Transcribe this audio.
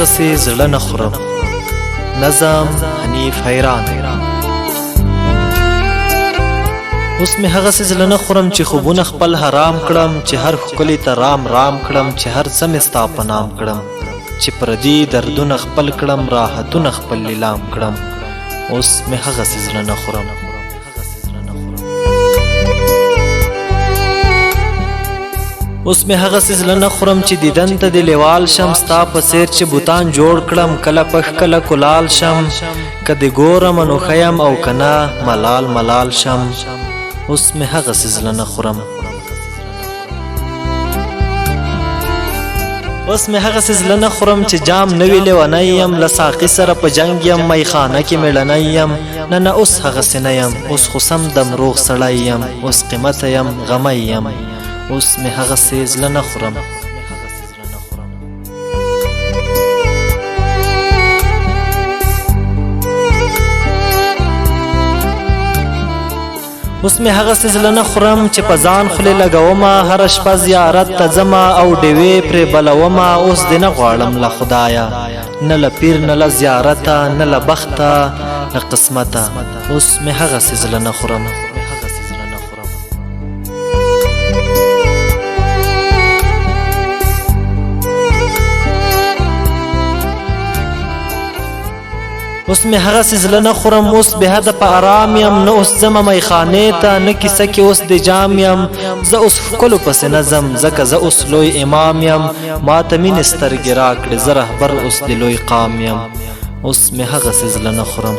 هغسې زړه نه خورم. نظم حنیف حیران. اوس مې هغسې زړه نه خورم چې خوبونه خپل حرام کړم، چې هر ښکلي ته رام رام کړم، چې هر څه مې ستا په نام کړم، چې پردي دردونه خپل کړم، راحتونه خپل لیلام کړم. اوس مې هغسې زړه نه خورم. اوس مې هغسې زړه نه خورم چې دیدن ته دې لیوال شم، ستا په څېر چې بوتان جوړ کړم، کله پښ کله کلال شم، که دې ګورم نو ښه یم او که نه ملال ملال شم. اوس مې هغسې زړه نه خورم. اوس مې هغسې زړه نه خورم چې جام نوي لیونی یم، له ساقي سره په جنګ یم، میخانه کې مېړنی یم. نه نه اوس هغسې نه یم، اوس خو سم دم روغ سړی یم، اوس قیمته یم غمی یم. اوس مې هغسې زړه نه خورم. اوس مې هغسې زړه نه خورم چې په ځان خولې لګومه، هره شپه زیارت ته ځمه او ډیوې پرې بلومه. اوس دې نه غواړم له خدایه، نه له پیر نه له زیارته، نه له بخته له قسمته. اوس مې هغسې زړه نه خورم. اوس مې هغسې زړه نه خورم. اوس بې حده په آرام یم، نه اوس ځمه میخانې ته، نه کیسه کې اوس د جام یم. زه اوس ښکلو پسې نه ځم، ځکه زه اوس لوی امام یم. ما ته مینې سترګې راکړې، زه رهبر اوس د لوی قام یم. اوس مې هغسې زړه نه خورم.